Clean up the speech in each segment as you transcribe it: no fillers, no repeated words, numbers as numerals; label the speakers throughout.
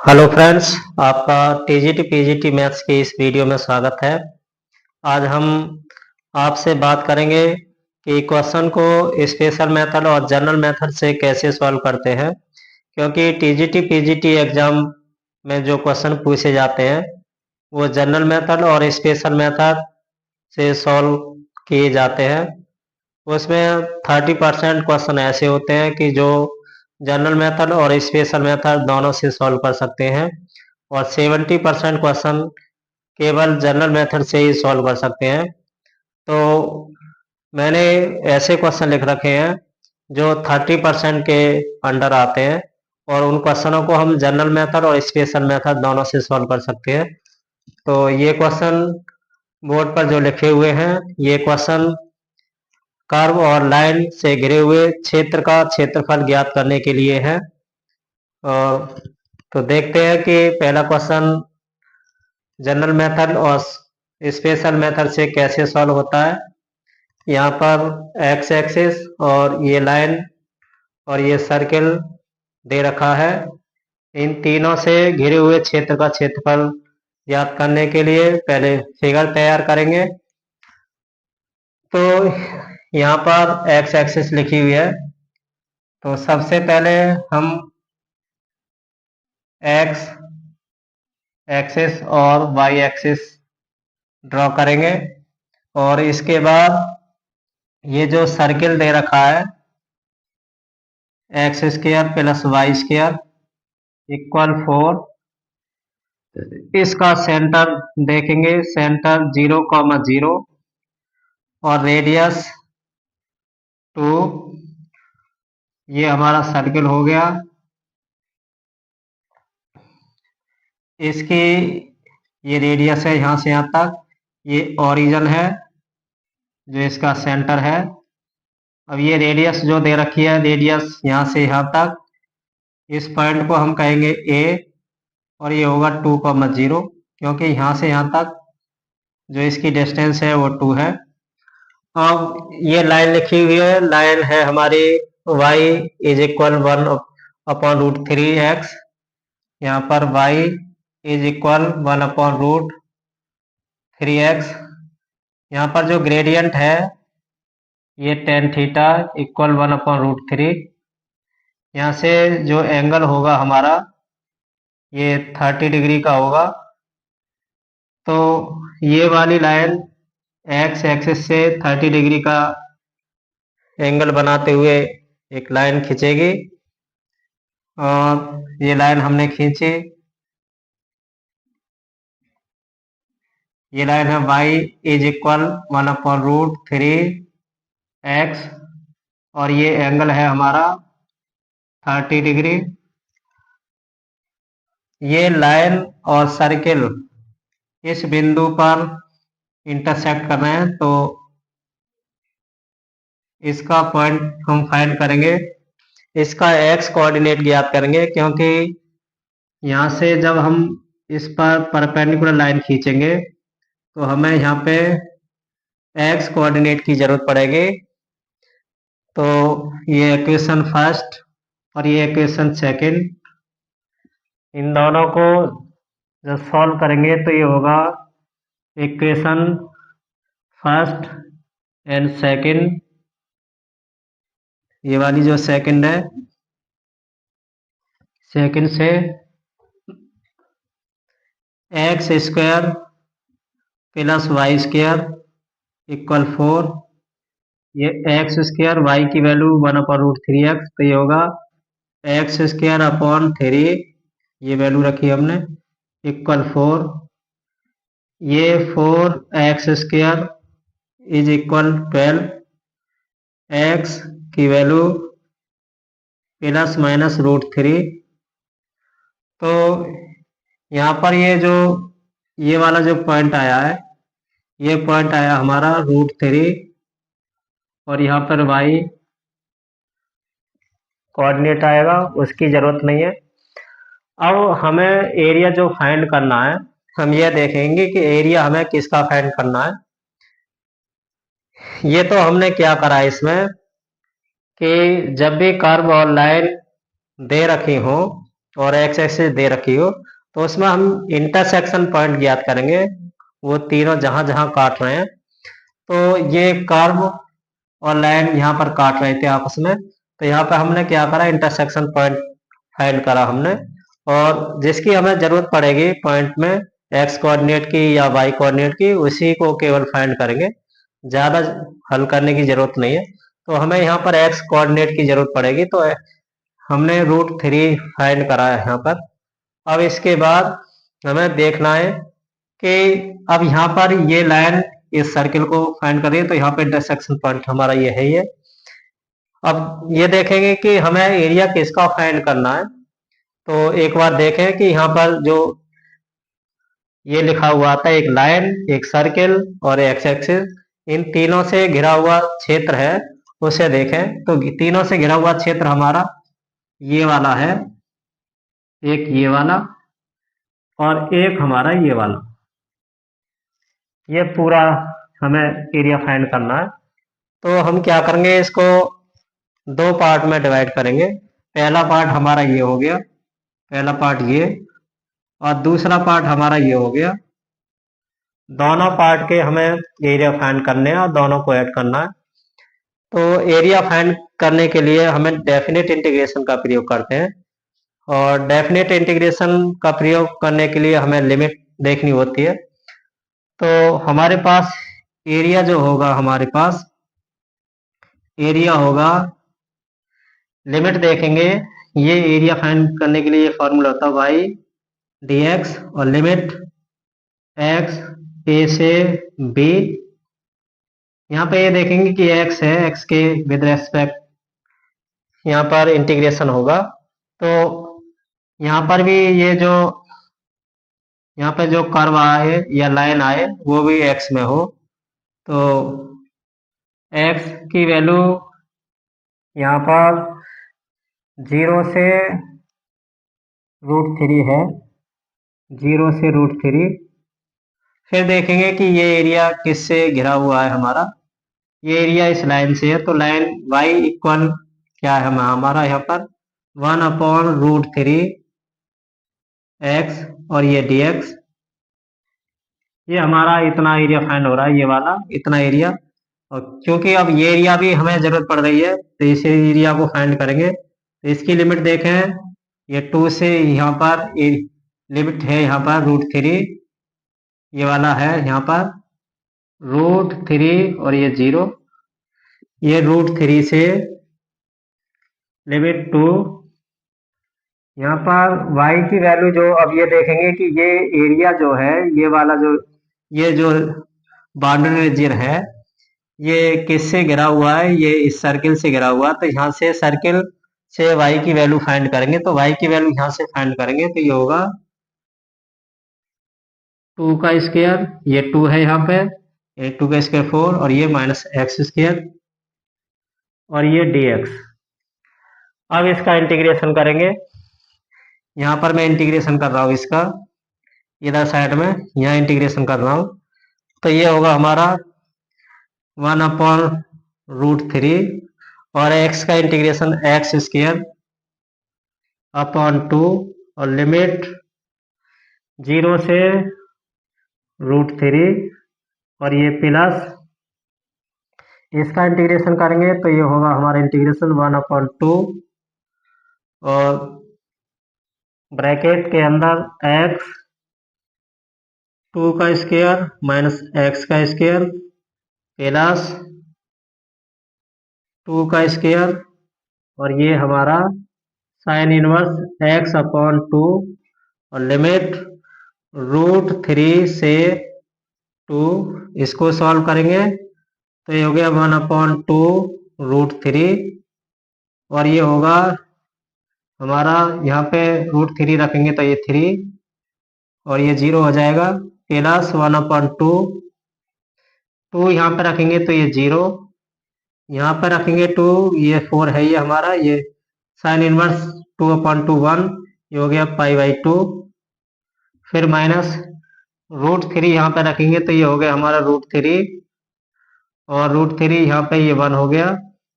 Speaker 1: Hello friends, आपका TGT PGT maths के इस वीडियो में स्वागत है। आज हम आपसे बात करेंगे कि क्वेश्चन को स्पेशल मेथड और जनरल मेथड से कैसे सॉल्व करते हैं, क्योंकि टीजीटी पीजीटी एग्जाम में जो क्वेश्चन पूछे जाते हैं वो जनरल मेथड और स्पेशल मेथड से सॉल्व किए जाते हैं। उसमें 30% क्वेश्चन ऐसे होते हैं कि जो जनरल मेथड और स्पेशल मेथड दोनों से सॉल्व कर सकते हैं, और 70% क्वेश्चन केवल जनरल मेथड से ही सॉल्व कर सकते हैं। तो मैंने ऐसे क्वेश्चन लिख रखे हैं जो 30% के अंडर आते हैं, और उन क्वेश्चनों को हम जनरल मेथड और स्पेशल मेथड दोनों से सॉल्व कर सकते हैं। तो ये क्वेश्चन बोर्ड पर जो लिखे हुए हैं, ये क्वेश्चन कर्व और लाइन से घिरे हुए क्षेत्र का क्षेत्रफल ज्ञात करने के लिए है। और तो देखते हैं कि पहला क्वेश्चन जनरल मेथड और स्पेशल मेथड से कैसे सॉल्व होता है। यहाँ पर एक्स एक्सिस और ये लाइन और ये सर्किल दे रखा है। इन तीनों से घिरे हुए क्षेत्र का क्षेत्रफल ज्ञात करने के लिए पहले फिगर तैयार करेंगे। तो यहाँ पर एक्स एक्सिस लिखी हुई है, तो सबसे पहले हम एक्स एक्सिस और वाई एक्सिस ड्रॉ करेंगे, और इसके बाद ये जो सर्किल दे रखा है X square plus Y square equal 4, इसका सेंटर देखेंगे, सेंटर 0,0 और रेडियस 2। ये हमारा सर्किल हो गया। इसकी ये रेडियस है यहाँ से यहाँ तक, ये ओरिजिन है जो इसका सेंटर है। अब ये रेडियस जो दे रखी है, रेडियस यहाँ से यहाँ तक, इस पॉइंट को हम कहेंगे ए, और ये होगा 2,0, क्योंकि यहाँ से यहाँ तक जो इसकी डिस्टेंस है वो 2 है। अब ये लाइन लिखी हुई है, लाइन है हमारी y इज इक्वल 1/√3x। यहाँ पर y इज इक्वल 1/√3x। यहाँ पर जो ग्रेडियंट है ये tan थीटा इक्वल 1/√3। यहाँ से जो एंगल होगा हमारा ये 30 डिग्री का होगा। तो ये वाली लाइन एक्स एक्सिस से 30 डिग्री का एंगल बनाते हुए एक लाइन खींचेगी, और ये लाइन हमने खींची। ये लाइन है y इज इक्वल 1/√3x, और ये एंगल है हमारा 30 डिग्री। ये लाइन और सर्किल इस बिंदु पर इंटरसेक्ट कर रहे हैं, तो इसका पॉइंट हम फाइंड करेंगे। इसका एक्स कोऑर्डिनेट ज्ञात करेंगे, क्योंकि यहाँ से जब हम इस पर परपेंडिकुलर लाइन खींचेंगे तो हमें यहाँ पे एक्स कोऑर्डिनेट की जरूरत पड़ेगी। तो ये इक्वेशन फर्स्ट और ये इक्वेशन सेकंड, इन दोनों को जब सॉल्व करेंगे तो ये होगा इक्वेशन फर्स्ट एंड सेकंड। ये वाली जो सेकंड है, सेकंड से X square plus Y square equal 4। ये एक्स स्क्वायर वाई की वैल्यू 1/√3x, तो ये होगा एक्स स्क्वायर अपॉन 3, ये वैल्यू रखी हमने, इक्वल 4। ये 4x square is equal 12, x की वैल्यू प्लस माइनस √3। तो यहाँ पर ये वाला जो पॉइंट आया है, ये पॉइंट आया हमारा √3, और यहाँ पर y कोऑर्डिनेट आएगा, उसकी जरूरत नहीं है। अब हमें एरिया जो फाइंड करना है, हम ये देखेंगे कि एरिया हमें किसका फाइंड करना है। ये तो हमने क्या करा है इसमें कि जब भी कर्व और लाइन दे रखी हो और एक्स एक्सिस दे रखी हो, तो उसमें हम इंटरसेक्शन पॉइंट ज्ञात करेंगे, वो तीनों जहां जहां काट रहे हैं। तो ये कर्व और लाइन यहाँ पर काट रहे थे आपस में, तो यहाँ पर हमने क्या करा, इंटरसेक्शन पॉइंट फाइंड करा हमने, और जिसकी हमें जरूरत पड़ेगी पॉइंट में एक्स कोऑर्डिनेट की या वाई कोऑर्डिनेट की, उसी को केवल फाइंड करेंगे, ज़्यादा हल करने की जरूरत नहीं है। तो हमें यहाँ पर एक्स कोऑर्डिनेट की जरूरत पड़ेगी, तो हमने √3 फाइंड करा है यहाँ पर। अब इसके बाद हमें देखना है कि अब यहाँ पर ये लाइन इस सर्किल को फाइंड करिए, तो यहाँ पे इंटरसेक्शन पॉइंट हमारा ये है ये। अब ये देखेंगे कि हमें एरिया किसका फाइंड करना है, तो एक बार देखें कि यहाँ पर जो ये लिखा हुआ था, एक लाइन, एक सर्किल और एक्स एक्सिस, इन तीनों से घिरा हुआ क्षेत्र है, उसे देखें। तो तीनों से घिरा हुआ क्षेत्र हमारा ये वाला है, एक ये वाला और एक हमारा ये वाला, ये पूरा हमें एरिया फाइंड करना है। तो हम क्या करेंगे, इसको दो पार्ट में डिवाइड करेंगे। पहला पार्ट हमारा ये हो गया, पहला पार्ट ये, और दूसरा पार्ट हमारा ये हो गया। दोनों पार्ट के हमें एरिया फाइंड करने हैं और दोनों को ऐड करना है। तो एरिया फाइंड करने के लिए हमें डेफिनेट इंटीग्रेशन का प्रयोग करते हैं, और डेफिनेट इंटीग्रेशन का प्रयोग करने के लिए हमें लिमिट देखनी होती है। तो हमारे पास एरिया जो होगा, हमारे पास एरिया होगा, लिमिट देखेंगे, ये एरिया फाइंड करने के लिए ये फॉर्मूला होता है वाई डी एक्स, और लिमिट एक्स ए से बी। यहाँ पे ये देखेंगे कि एक्स है, एक्स के विद रेस्पेक्ट यहाँ पर इंटीग्रेशन होगा। तो यहाँ पर भी ये जो यहाँ पे जो कर्व आए या लाइन आए वो भी एक्स में हो, तो एक्स की वैल्यू यहाँ पर 0 से √3 है, 0 से √3। फिर देखेंगे कि ये एरिया किससे घिरा हुआ है हमारा, ये एरिया इस लाइन से है, तो लाइन y इक्वल क्या है हमारा यहाँ पर 1/√3 x और ये dx। ये हमारा इतना एरिया फाइंड हो रहा है, ये वाला इतना एरिया। और क्योंकि अब ये एरिया भी हमें जरूरत पड़ रही है, तो इस एरिया को फाइंड करेंगे। तो इसकी लिमिट देखें, ये 2 से यहाँ पर लिमिट है, यहाँ पर √3, ये वाला है यहाँ पर √3 और ये 0, ये √3 से लिमिट 2। यहाँ पर y की वैल्यू जो, अब ये देखेंगे कि ये एरिया जो है, ये वाला जो, ये जो बाउंड्री रीजन है, ये किससे घिरा हुआ है, ये इस सर्किल से घिरा हुआ है। तो यहाँ से सर्किल से y की वैल्यू फाइंड करेंगे, तो y की वैल्यू यहाँ से फाइंड करेंगे, तो ये होगा 2 का स्क्वायर, ये 2 है यहाँ पे, ये 2 का स्क्वायर 4, और ये -x², और ये dx। अब इसका इंटीग्रेशन करेंगे, यहाँ पर मैं इंटीग्रेशन कर रहा हूँ इसका, इधर साइड में यहाँ इंटीग्रेशन कर रहा हूँ। तो ये होगा हमारा 1/√3, और x का इंटीग्रेशन x²/2, और लिमिट 0 से √3, और ये प्लस इसका इंटीग्रेशन करेंगे, तो ये होगा हमारा इंटीग्रेशन 1/2, और ब्रैकेट के अंदर x 2 का स्क्वायर -x का स्क्वायर प्लस 2 का स्क्वायर, और ये हमारा साइन इनवर्स x/2, और लिमिट √3 से 2, इसको सॉल्व करेंगे, तो ये हो गया 1/2 √3, और ये होगा हमारा, यहाँ पे √3 रखेंगे तो ये 3, और ये 0 हो जाएगा, प्लस 1/2, 2 यहाँ पे रखेंगे तो ये 0, यहाँ पे रखेंगे 2, ये 4 है, ये हमारा, ये साइन इनवर्स 2/2 1, ये हो गया π/2, फिर माइनस √3 यहाँ पे रखेंगे, तो ये हो गया हमारा √3, और √3 यहाँ पे ये 1 हो गया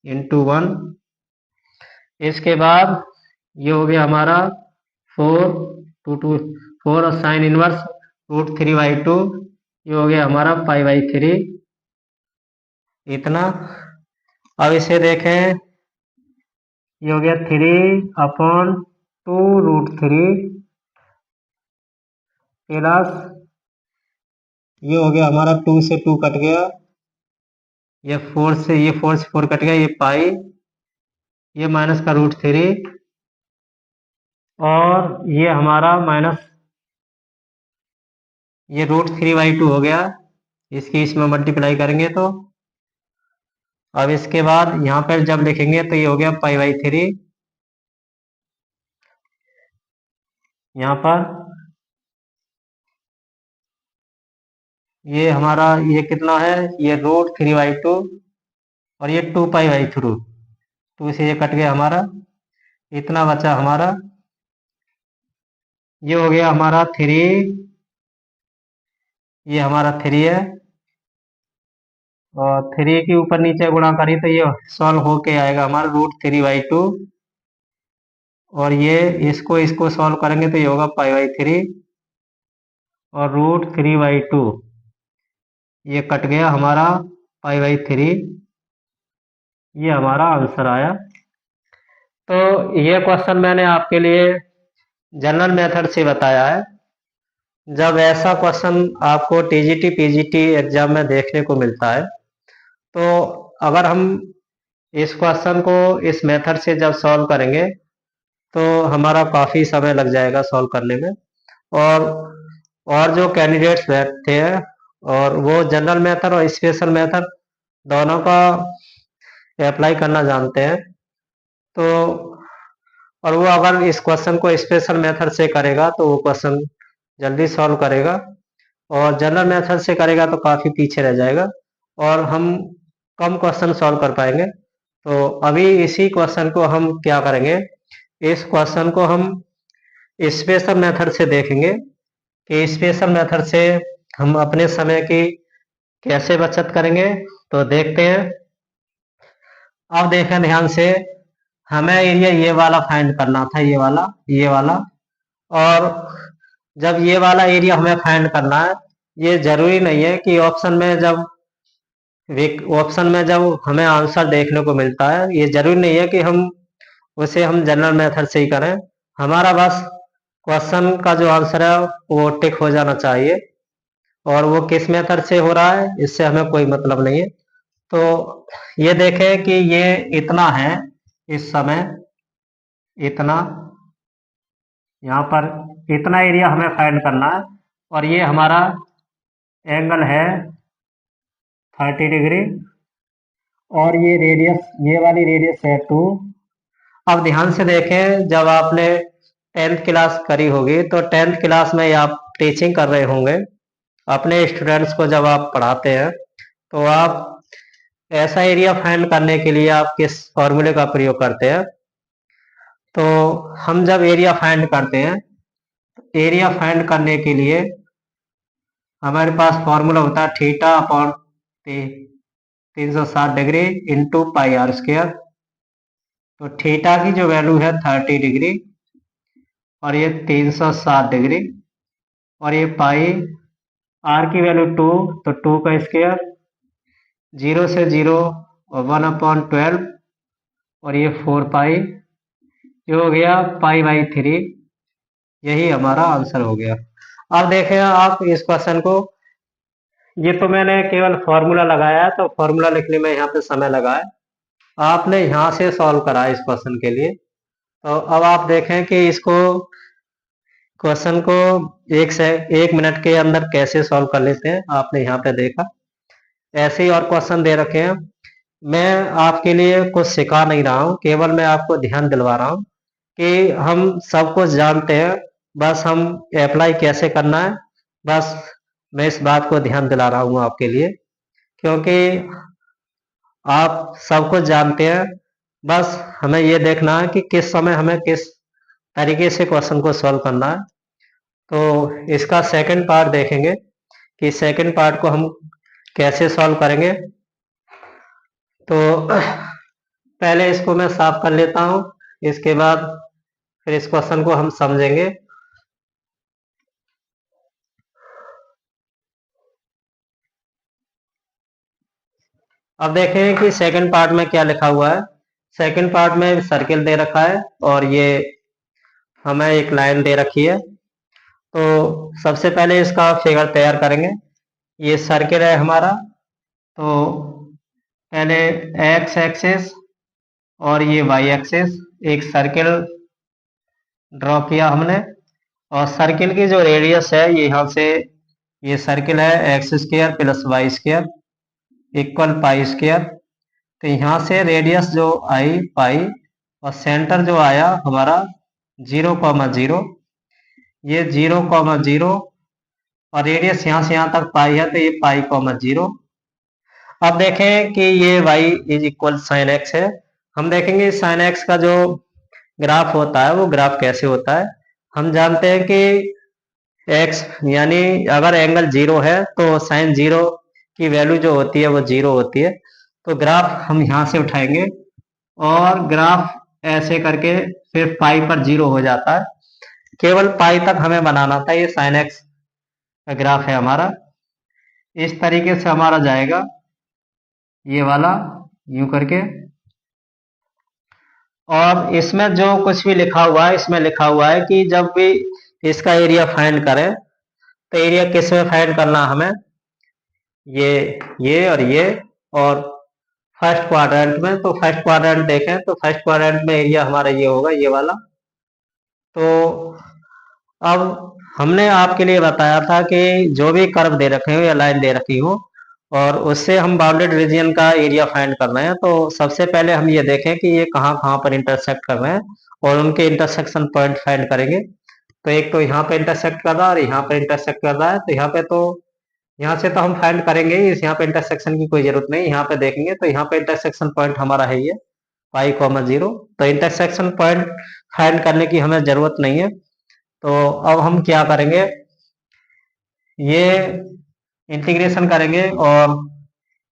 Speaker 1: × 1। इसके बाद ये हो गया हमारा 4 टू 4 और साइन इनवर्स √3/2, ये हो गया हमारा π/3 इतना। अब इसे देखें, ये हो गया 3/2√3 प्लस ये हो गया हमारा 2 से 2 कट गया, ये 4 से 4 कट गया, ये पाई, ये माइनस का √3 और ये हमारा माइनस ये √3/2 हो गया, इसकी इसमें मल्टीप्लाई करेंगे तो अब इसके बाद यहाँ पर जब लिखेंगे तो ये हो गया π/3 यहाँ पर, ये हमारा ये कितना है, ये √3/2 और ये 2π/3, 2 से ये कट गया हमारा, इतना बचा हमारा, ये हो गया हमारा 3, ये हमारा 3 है और 3 के ऊपर नीचे गुणा करी तो ये सॉल्व होके आएगा हमारा √3/2 और ये इसको इसको सॉल्व करेंगे तो ये होगा π/3 और √3/2 ये कट गया हमारा π/3, ये हमारा आंसर आया। तो ये क्वेश्चन मैंने आपके लिए जनरल मेथड से बताया है। जब ऐसा क्वेश्चन आपको टीजीटी पीजीटी एग्जाम में देखने को मिलता है तो अगर हम इस क्वेश्चन को इस मेथड से जब सॉल्व करेंगे तो हमारा काफ़ी समय लग जाएगा सॉल्व करने में, और जो कैंडिडेट्स बैठते हैं और वो जनरल मेथड और स्पेशल मेथड दोनों का अप्लाई करना जानते हैं, तो और वो अगर इस क्वेश्चन को स्पेशल मेथड से करेगा तो वो क्वेश्चन जल्दी सॉल्व करेगा, और जनरल मेथड से करेगा तो काफ़ी पीछे रह जाएगा और हम कम क्वेश्चन सॉल्व कर पाएंगे। तो अभी इसी क्वेश्चन को हम क्या करेंगे, इस क्वेश्चन को हम स्पेशल मेथड से देखेंगे कि स्पेशल मेथड से हम अपने समय की कैसे बचत करेंगे। तो देखते हैं। अब देखें ध्यान से, हमें एरिया ये वाला फाइंड करना था, ये वाला, और जब ये वाला एरिया हमें फाइंड करना है, ये जरूरी नहीं है कि ऑप्शन में जब हमें आंसर देखने को मिलता है, ये जरूरी नहीं है कि हम जनरल मेथड से ही करें। हमारा बस क्वेश्चन का जो आंसर है वो टिक हो जाना चाहिए, और वो किस मेथड से हो रहा है इससे हमें कोई मतलब नहीं है। तो ये देखें कि ये इतना है, इस समय इतना, यहाँ पर इतना एरिया हमें फाइंड करना है, और ये हमारा एंगल है 30 डिग्री, और ये रेडियस, ये वाली रेडियस है 2। अब ध्यान से देखें, जब आपने 10th क्लास करी होगी तो 10th क्लास में आप टीचिंग कर रहे होंगे, अपने स्टूडेंट्स को जब आप पढ़ाते हैं तो आप ऐसा एरिया फाइंड करने के लिए आप किस फॉर्मूले का प्रयोग करते हैं। तो हम जब एरिया फाइंड करते हैं, एरिया फाइंड करने के लिए हमारे पास फॉर्मूला होता है θ/360 इंटू πr²। तो थीटा की जो वैल्यू है 30 डिग्री और ये 360 डिग्री, और ये पाई, आर की वैल्यू 2, तो 2 का स्क्वायर, 0 से 0 और 1/12, और ये 4 पाई, ये हो गया π/3, यही हमारा आंसर हो गया। अब देखें आप इस क्वेश्चन को, ये तो मैंने केवल फॉर्मूला लगाया है तो फॉर्मूला लिखने में यहाँ पे समय लगा है, आपने यहाँ से सॉल्व करा इस क्वेश्चन के लिए। तो अब आप देखें कि इसको क्वेश्चन को 1 मिनट के अंदर कैसे सॉल्व कर लेते हैं। आपने यहाँ पे देखा, ऐसे ही और क्वेश्चन दे रखे हैं। मैं आपके लिए कुछ सिखा नहीं रहा हूँ, केवल मैं आपको ध्यान दिलवा रहा हूँ कि हम सब कुछ जानते हैं, बस हम अप्लाई कैसे करना है, बस मैं इस बात को ध्यान दिला रहा हूँ आपके लिए, क्योंकि आप सब कुछ जानते हैं, बस हमें ये देखना है कि किस समय हमें किस तरीके से क्वेश्चन को सॉल्व करना है। तो इसका सेकंड पार्ट देखेंगे कि सेकंड पार्ट को हम कैसे सॉल्व करेंगे। तो पहले इसको मैं साफ कर लेता हूँ, इसके बाद फिर इस क्वेश्चन को हम समझेंगे। अब देखें कि सेकंड पार्ट में क्या लिखा हुआ है। सेकंड पार्ट में सर्किल दे रखा है और ये हमें एक लाइन दे रखी है। तो सबसे पहले इसका फिगर तैयार करेंगे। ये सर्किल है हमारा। तो पहले एक्स एक्सिस और ये वाई एक्सिस, एक सर्किल ड्रॉ किया हमने। और सर्किल की जो रेडियस है ये यहाँ से, ये सर्किल है X square plus Y square equal pi square. तो यहाँ से रेडियस जो आई पाई और सेंटर जो आया हमारा 0,0, ये 0,0 और रेडियस यहाँ से यहाँ तक पाई है तो ये पाई,0। अब देखें कि ये y is equal sine x है। हम देखेंगे साइन एक्स का जो ग्राफ होता है वो ग्राफ कैसे होता है। हम जानते हैं कि x यानी अगर एंगल 0 है तो साइन 0 की वैल्यू जो होती है वो 0 होती है। तो ग्राफ हम यहाँ से उठाएंगे और ग्राफ ऐसे करके फिर पाई पर 0 हो जाता है। केवल पाई तक हमें बनाना था। ये साइन एक्स का ग्राफ है हमारा। इस तरीके से हमारा जाएगा ये वाला यूं करके। और इसमें जो कुछ भी लिखा हुआ है, इसमें लिखा हुआ है कि जब भी इसका एरिया फाइंड करें तो एरिया किस में फाइंड करना हमें, ये और ये, और फर्स्ट क्वाड्रेंट में। तो फर्स्ट क्वाड्रेंट देखें तो फर्स्ट क्वाड्रेंट में एरिया हमारा ये होगा, ये वाला। तो अब हमने आपके लिए बताया था कि जो भी कर्व दे रखे हो या लाइन दे रखी हो और उससे हम बाउंडेड रीजन का एरिया फाइंड करना है। तो सबसे पहले हम ये देखें कि ये कहाँ कहाँ पर इंटरसेक्ट कर रहे हैं और उनके इंटरसेक्शन पॉइंट फाइंड करेंगे। तो एक तो यहाँ पे इंटरसेक्ट कर रहा है और यहाँ पे इंटरसेक्ट कर रहा है। तो यहाँ पे तो यहाँ से तो हम फाइंड करेंगे ही, इस यहाँ पे इंटरसेक्शन की कोई जरूरत नहीं। यहाँ पे देखेंगे तो यहाँ पे इंटरसेक्शन पॉइंट हमारा है ये पाई,0। तो इंटरसेक्शन पॉइंट फाइंड करने की हमें जरूरत नहीं है। तो अब हम क्या करेंगे, ये इंटीग्रेशन करेंगे और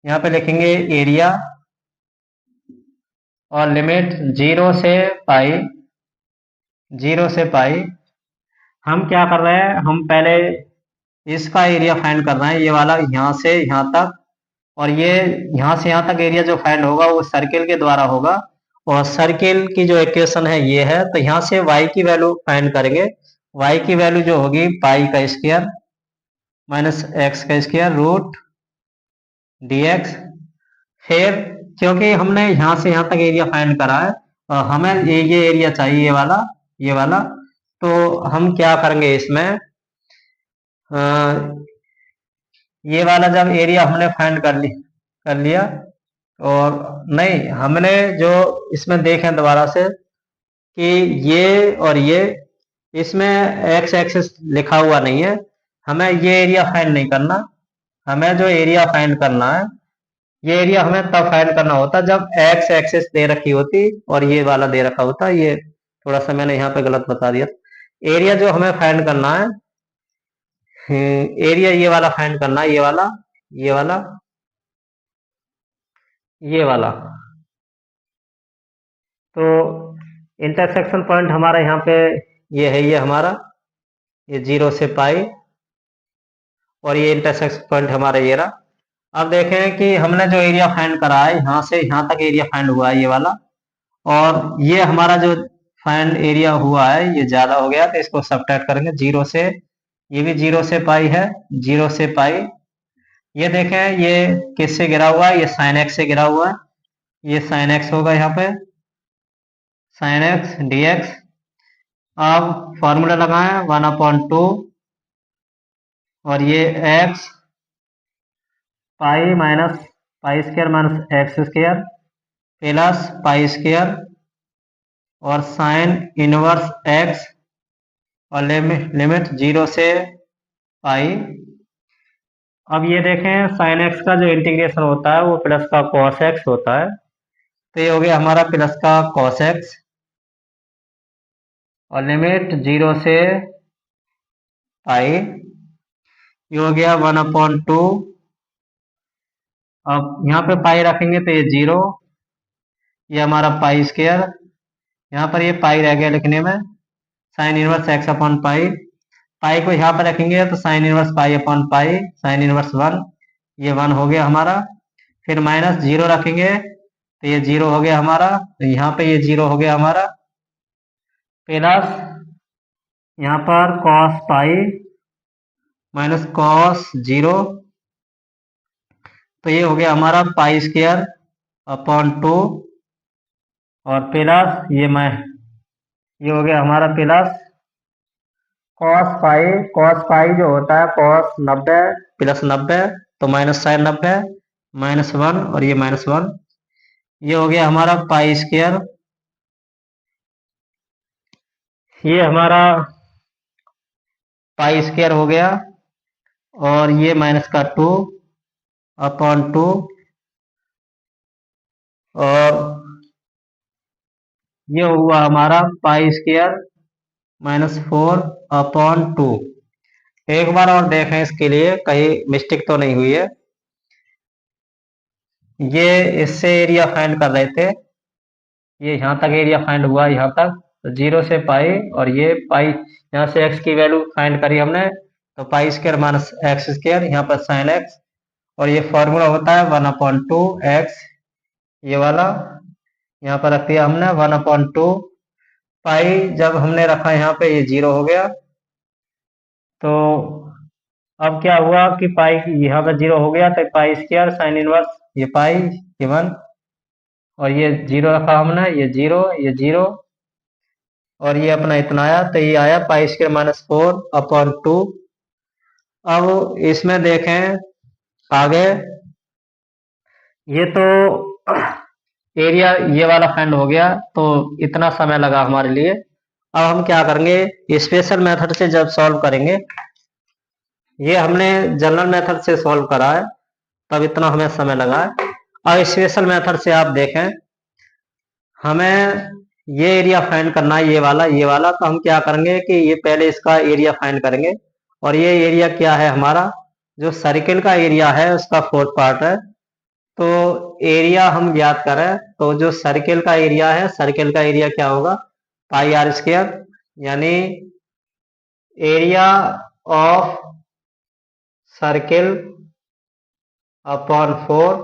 Speaker 1: यहाँ पे लिखेंगे एरिया और लिमिट 0 से पाई। हम क्या कर रहे हैं, हम पहले इसका एरिया फाइंड कर रहे हैं, ये वाला यहाँ से यहाँ तक। और ये यहाँ से यहाँ तक एरिया जो फाइंड होगा वो सर्किल के द्वारा होगा। और सर्किल की जो इक्वेशन है ये है। तो यहाँ से y की वैल्यू फाइंड करेंगे। y की वैल्यू जो होगी पाई का स्क्वायर माइनस एक्स का स्क्वायर रूट dx। फिर क्योंकि हमने यहाँ से यहाँ तक एरिया फाइंड करा है और हमें ये एरिया चाहिए, ये वाला। तो हम क्या करेंगे इसमें, ये वाला जब एरिया हमने फाइंड कर लिया और नहीं, हमने जो इसमें देखें दोबारा से कि ये और ये, इसमें एक्स एक्सिस लिखा हुआ नहीं है। हमें ये एरिया फाइंड नहीं करना। हमें जो एरिया फाइंड करना है, ये एरिया हमें तब फाइंड करना होता जब एक्स एक्सिस दे रखी होती और ये वाला दे रखा होता। ये थोड़ा सा मैंने यहाँ पे गलत बता दिया। एरिया जो हमें फाइंड करना है, एरिया ये वाला फाइंड करना है, ये वाला ये वाला। तो इंटरसेक्शन पॉइंट हमारा यहाँ पे ये है, ये हमारा ये 0 से पाई और ये इंटरसेक्शन पॉइंट हमारा ये रहा। अब देखें कि हमने जो एरिया फाइंड करा है यहाँ से यहाँ तक एरिया फाइंड हुआ है ये वाला, और ये हमारा जो फाइंड एरिया हुआ है ये ज्यादा हो गया तो इसको सब्ट्रैक्ट करेंगे 0 से। ये भी 0 से पाई है, 0 से पाई। ये देखें ये किससे गिरा हुआ है, ये साइन एक्स से गिरा हुआ है। ये साइन एक्स होगा यहाँ पे, साइन एक्स dx। अब फॉर्मूला लगाएं 1/2 और ये x pi minus pi square minus x square plus pi square और साइन इनवर्स x और लिमिट 0 से पाई। अब ये देखें साइन एक्स का जो इंटीग्रेशन होता है वो प्लस का कॉस एक्स होता है। तो ये हो गया हमारा प्लस का कॉस एक्स और लिमिट 0 से पाई। ये हो गया 1/2। अब यहाँ पे पाई रखेंगे तो ये 0, ये हमारा पाई स्क्वायर, यहाँ पर ये पाई रह गया लिखने में। Sine inverse x upon pi, pi को यहाँ पर रखेंगे तो sine inverse pi upon pi, sine inverse 1, ये 1 हो गया हमारा। फिर माइनस 0 रखेंगे तो ये 0 हो गया हमारा, तो यहाँ पे ये 0 हो गया हमारा, प्लस यहाँ पर कॉस पाई माइनस कॉस 0, तो ये हो गया हमारा पाई स्क्वायर अपॉन 2, और प्लस ये हो गया हमारा प्लस कॉस पाई जो होता है कॉस 90 प्लस 90, तो माइनस साइन 90 माइनस 1, और ये माइनस 1, ये हो गया हमारा पाई स्क्वायर, ये हमारा पाई स्क्वायर हो गया, और ये माइनस का 2 अपॉन 2, और ये हुआ हमारा पाई स्क्वायर माइनस 4 अपॉन 2। एक बार और देखें इसके लिए कहीं मिस्टेक तो नहीं हुई है। ये इससे एरिया फाइंड कर रहे थे, ये यहाँ तक एरिया फाइंड हुआ, यहाँ तक तो 0 से पाई, और ये पाई यहाँ से x की वैल्यू फाइंड करी हमने, तो पाई स्क्वायर माइनस एक्स स्क्वायर, यहाँ पर साइन एक्स, और ये फॉर्मूला होता है 1/2 एक्स, ये वाला यहाँ पर रख दिया हमने 1/2 पाई, जब हमने रखा यहाँ पे ये 0 हो गया, तो अब क्या हुआ कि पाई यहाँ पे 0 हो गया, तो पाई स्क्वायर साइन इनवर्स ये पाई ये 1, और ये 0 रखा हमने, ये 0 ये 0, और ये अपना इतना आया, तो ये आया पाई स्क्वायर माइनस 4/2। अब इसमें देखें आगे, ये तो एरिया ये वाला फाइंड हो गया, तो इतना समय लगा हमारे लिए। अब हम क्या करेंगे, स्पेशल मेथड से जब सॉल्व करेंगे, ये हमने जनरल मेथड से सॉल्व करा है तब इतना हमें समय लगा है। अब स्पेशल मेथड से आप देखें, हमें ये एरिया फाइंड करना है, ये वाला, तो हम क्या करेंगे कि ये पहले इसका एरिया फाइंड करेंगे, और ये एरिया क्या है हमारा, जो सर्किल का एरिया है उसका फोर्थ पार्ट है, तो एरिया हम ज्ञात करें, तो जो सर्किल का एरिया है, सर्किल का एरिया क्या होगा, पाई आर स्क्वायर, यानी एरिया ऑफ सर्किल अपॉन 4,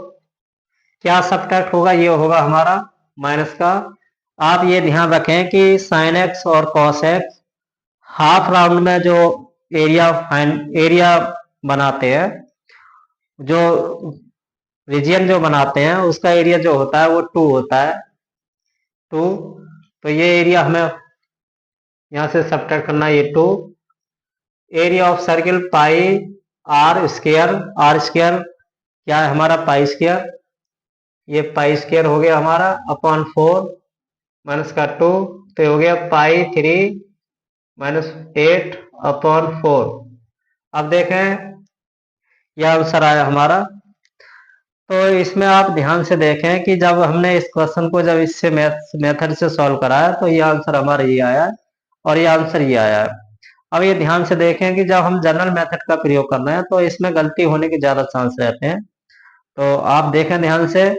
Speaker 1: क्या सब्ट्रैक्ट होगा, ये होगा हमारा माइनस का। आप ये ध्यान रखें कि साइन एक्स और कॉस एक्स हाफ राउंड में जो एरिया बनाते हैं, जो रीजियन जो बनाते हैं, उसका एरिया जो होता है वो 2 होता है, 2, तो ये एरिया हमें यहाँ से सब्ट्रैक्ट करना है, ये 2, area of circle pi R square, R square क्या है हमारा पाई स्क्वायर, ये पाई स्क्वायर हो गया हमारा अपॉन 4 माइनस का 2, तो हो गया पाई 3 माइनस 8/4। अब देखें यह आंसर आया हमारा। तो इसमें आप ध्यान से देखें कि जब हमने इस क्वेश्चन को जब इससे मेथड से सॉल्व कराया, तो ये आंसर हमारा ये आया है, और ये आंसर ये आया है। अब ये ध्यान से देखें कि जब हम जनरल मेथड का प्रयोग करना है, तो इसमें गलती होने के ज्यादा चांस रहते हैं। तो आप देखें ध्यान से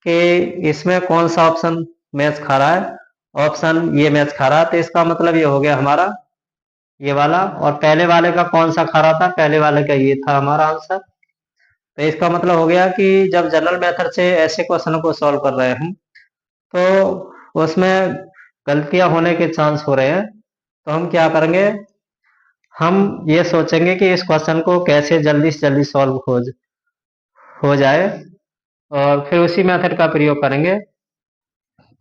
Speaker 1: कि इसमें कौन सा ऑप्शन मैच खा रहा है, ऑप्शन ये मैच खा रहा है, तो इसका मतलब ये हो गया हमारा ये वाला, और पहले वाले का कौन सा खा रहा था, पहले वाले का ये था हमारा आंसर। तो इसका मतलब हो गया कि जब जनरल मेथड से ऐसे क्वेश्चन को सॉल्व कर रहे हैं, तो उसमें गलतियां होने के चांस हो रहे हैं, तो हम क्या करेंगे, हम ये सोचेंगे कि इस क्वेश्चन को कैसे जल्दी से जल्दी सॉल्व हो जाए, और फिर उसी मेथड का प्रयोग करेंगे।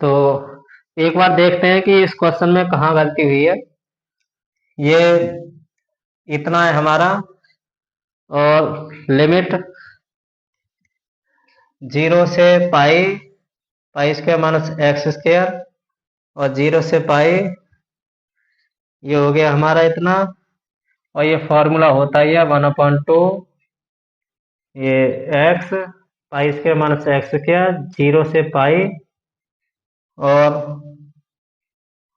Speaker 1: तो एक बार देखते हैं कि इस क्वेश्चन में कहाँ गलती हुई है। ये इतना है हमारा, और लिमिट 0 से pi, pi square minus x square, और 0 से पाई, ये हो गया हमारा इतना, और ये फॉर्मूला होता है 1/2 ये एक्स पाई स्क्वायर माइनस एक्स स्क्वायर 0 से पाई, और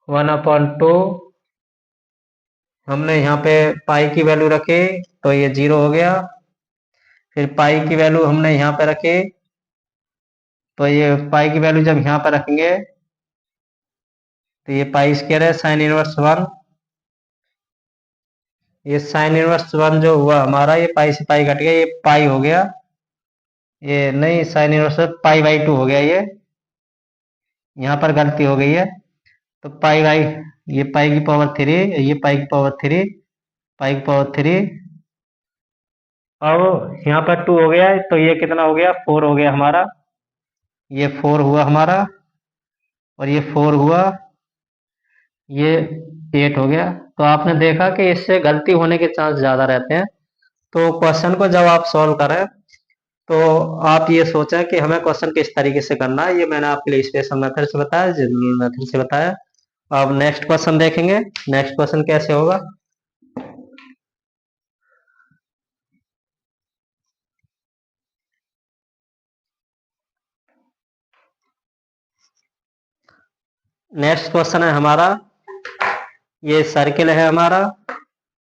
Speaker 1: 1/2 हमने यहाँ पे पाई की वैल्यू रखी, तो ये 0 हो गया। फिर पाई की वैल्यू हमने यहाँ पे रखी, तो ये पाई की वैल्यू जब यहाँ पे रखेंगे, तो ये पाई स्क्वायर है साइन इनवर्स 1, ये साइन इनवर्स 1 जो हुआ हमारा, ये पाई से पाई कट गया, ये पाई हो गया, ये नहीं साइन इनवर्स पाई बाई 2 हो गया, यहाँ पर गलती हो गई है। तो पाई बाई, ये पाई की पावर 3, ये पाई की पावर 3, पाई की पावर 3। अब यहाँ पर 2 हो गया है, तो ये कितना हो गया, 4 हो गया हमारा, ये 4 हुआ हमारा, और ये 4 हुआ, ये 8 हो गया। तो आपने देखा कि इससे गलती होने के चांस ज्यादा रहते हैं। तो क्वेश्चन को जब आप सॉल्व करें तो आप ये सोचें कि हमें क्वेश्चन किस तरीके से करना है। ये मैंने आपके लिए स्पेशल मेथड से बताया, जनरल मेथड से बताया। अब नेक्स्ट क्वेश्चन देखेंगे, नेक्स्ट क्वेश्चन कैसे होगा। नेक्स्ट क्वेश्चन है हमारा, ये सर्किल है हमारा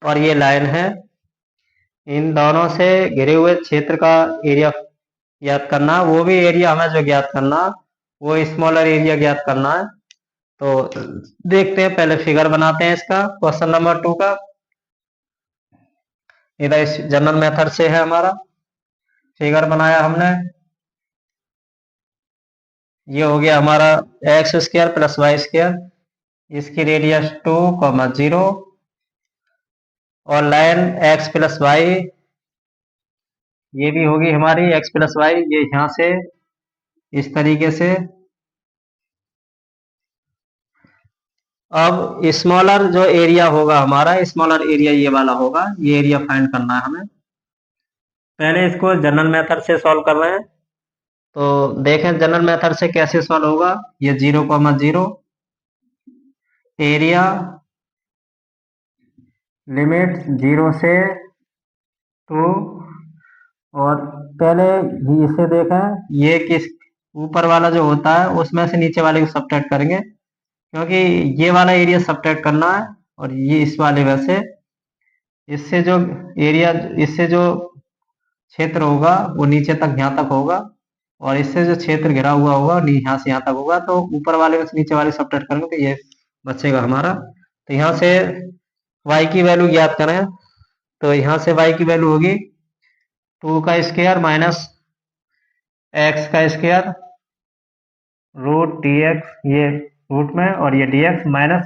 Speaker 1: और ये लाइन है। इन दोनों से घिरे हुए क्षेत्र का एरिया ज्ञात करना, वो भी एरिया हमें जो ज्ञात करना, वो स्मॉलर एरिया ज्ञात करना है। तो देखते हैं, पहले फिगर बनाते हैं इसका, क्वेश्चन नंबर 2 का। इधर इस जनरल मेथड से है हमारा, फिगर बनाया हमने। ये हो गया हमारा X square plus Y square, इसकी रेडियस 2, 0, और लाइन एक्स प्लस वाई, ये भी होगी हमारी एक्स प्लस वाई, ये यहाँ से इस तरीके से। अब स्मॉलर जो एरिया होगा हमारा, स्मॉलर एरिया ये वाला होगा, ये एरिया फाइंड करना है हमें। पहले इसको जनरल मेथड से सॉल्व कर रहे हैं, तो देखें जनरल मेथड से कैसे सॉल्व होगा। ये 0, 0, एरिया लिमिट 0 से 2, और पहले ही इसे देखें, ये किस ऊपर वाला जो होता है उसमें से नीचे वाले को सब्ट्रैक्ट करेंगे, क्योंकि ये वाला एरिया सब्ट्रैक्ट करना है, और ये इस वाले में से, इससे जो एरिया, इससे जो क्षेत्र होगा वो नीचे तक यहाँ तक होगा, और इससे जो क्षेत्र घिरा हुआ होगा यहाँ से यहाँ तक होगा। तो ऊपर वाले में से नीचे वाले सब्ट्रैक्ट करेंगे तो ये बचेगा हमारा। तो यहाँ से y की वैल्यू ज्ञात करें, तो यहाँ से y की वैल्यू होगी 2 का स्क्वायर माइनस x का स्क्वायर रूट dx, ये रूट में, और ये dx माइनस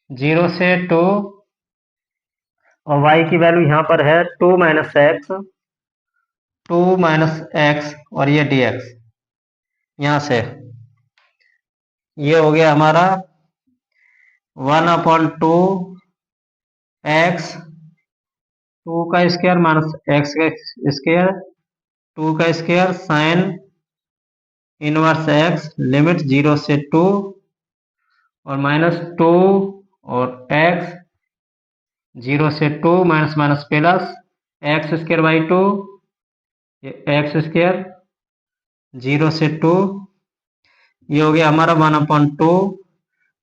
Speaker 1: 0 से 2, और y की वैल्यू यहाँ पर है 2 माइनस x, और ये dx यहाँ से, ये हो गया हमारा 1/2 x, 2 का स्क्वायर माइनस x का स्क्वायर, 2 का square sine inverse x, limit 0 से 2, और माइनस 2, और x 0 से 2, minus minus plus x square by 2, x square 0 से 2, ये हो गया हमारा 1/2।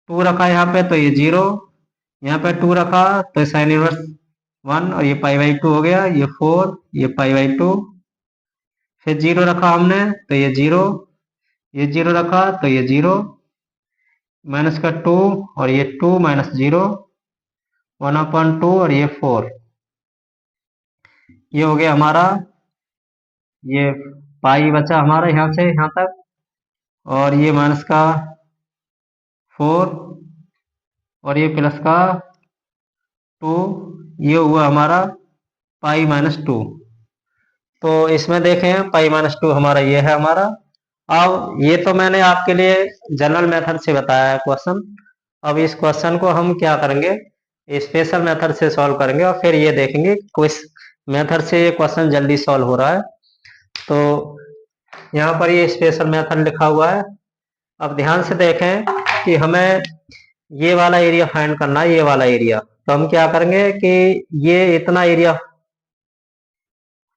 Speaker 1: 2 रखा यहाँ पे तो ये 0, यहाँ पे 2 रखा तो साइन इनवर्स 1, और ये पाई बाई 2 हो गया, ये 4, ये पाई बाई 2। फिर 0 रखा हमने तो ये 0, ये 0 रखा तो ये 0, माइनस का 2, और ये 2 माइनस 0, 1/2, और ये 4। ये हो गया हमारा, ये पाई बचा हमारा यहाँ से यहाँ तक, और ये माइनस का 4, और ये प्लस का 2, ये हुआ हमारा पाई माइनस 2। तो इसमें देखें पाई माइनस 2 हमारा ये है हमारा। अब ये तो मैंने आपके लिए जनरल मेथड से बताया है क्वेश्चन। अब इस क्वेश्चन को हम क्या करेंगे, स्पेशल मेथड से सॉल्व करेंगे, और फिर ये देखेंगे किस मेथड से ये क्वेश्चन जल्दी सॉल्व हो रहा है। तो यहाँ पर ये स्पेशल मेथड लिखा हुआ है। अब ध्यान से देखें कि हमें ये वाला एरिया फाइंड करना है, ये वाला एरिया। तो हम क्या करेंगे कि ये इतना एरिया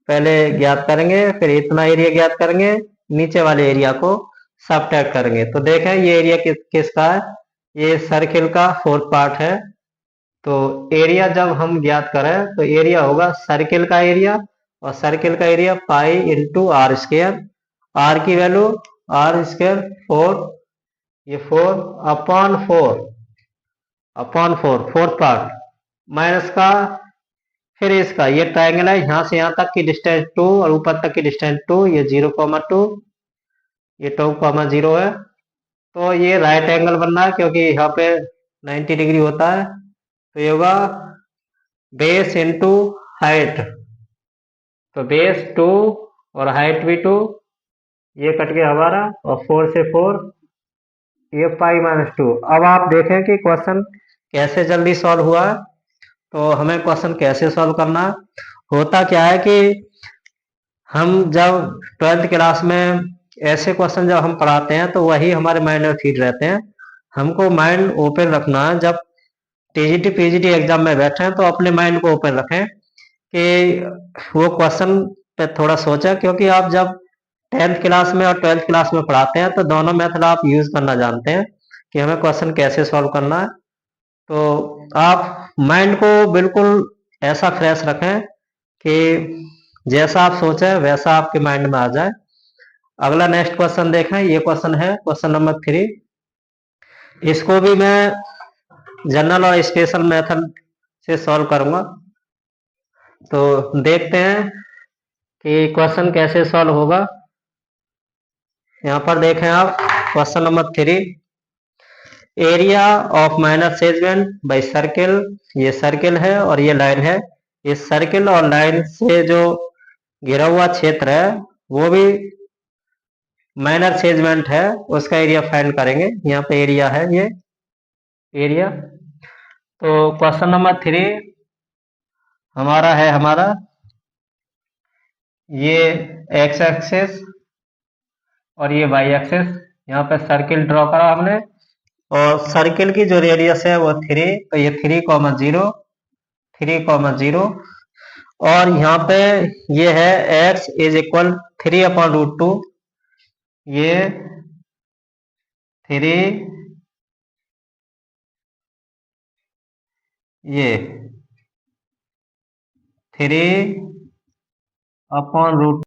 Speaker 1: पहले ज्ञात करेंगे, फिर इतना एरिया ज्ञात करेंगे, नीचे वाले एरिया को सबट्रैक्ट करेंगे। तो देखें ये एरिया किसका है, ये सर्किल का 4th पार्ट है। तो एरिया जब हम ज्ञात करें तो एरिया होगा सर्किल का एरिया, और सर्किल का area pi into R square, R की वैल्यू आर स्क्वायर 4, ये 4 अपॉन 4, 4th पार्ट, माइनस का, फिर इसका ये ट्रायंगल है, यहाँ से यहाँ तक की डिस्टेंस 2 और ऊपर तक की डिस्टेंस 2, ये 0,2, ये 2,0 है। तो ये राइट एंगल बनना है क्योंकि यहाँ पे 90 डिग्री होता है। तो ये होगा बेस इंटू हाइट, तो बेस 2 और हाइट भी 2, ये कट गया हमारा, और 4 से 4, ये पाई-2। अब आप देखें कि क्वेश्चन कैसे जल्दी सॉल्व हुआ है। तो हमें क्वेश्चन कैसे सॉल्व करना है, होता क्या है कि हम जब 12th क्लास में ऐसे क्वेश्चन जब हम पढ़ाते हैं तो वही हमारे माइंड में फीड रहते हैं। हमको माइंड ओपन रखना है, जब टीजीटी पीजीटी एग्जाम में बैठे हैं तो अपने माइंड को ओपन रखें कि वो क्वेश्चन पे थोड़ा सोचें, क्योंकि आप जब 10th क्लास में और 12th क्लास में पढ़ाते हैं तो दोनों मेथड आप यूज करना जानते हैं कि हमें क्वेश्चन कैसे सॉल्व करना है। तो आप माइंड को बिल्कुल ऐसा फ्रेश रखें कि जैसा आप सोचें वैसा आपके माइंड में आ जाए। अगला नेक्स्ट क्वेश्चन देखें, ये क्वेश्चन है क्वेश्चन नंबर 3। इसको भी मैं जनरल और स्पेशल मेथड से सॉल्व करूंगा। तो देखते हैं कि क्वेश्चन कैसे सॉल्व होगा। यहाँ पर देखें आप question number 3, area of minor segment by circle, ये सर्किल है और ये लाइन है। इस सर्किल और लाइन से जो घिरा हुआ क्षेत्र है वो भी माइनर सेगमेंट है, उसका एरिया फाइंड करेंगे। यहाँ पे एरिया है, ये एरिया। तो क्वेश्चन नंबर 3 हमारा है, ये एक्स एक्सेस और ये वाई एक्सेस। यहाँ पे सर्किल ड्रॉ करा हमने, और सर्किल की जो रेडियस है वो 3, तो ये 3,0, 3,0, और यहाँ पे ये है x इज इक्वल 3/√2, ये 3, ये 3/√2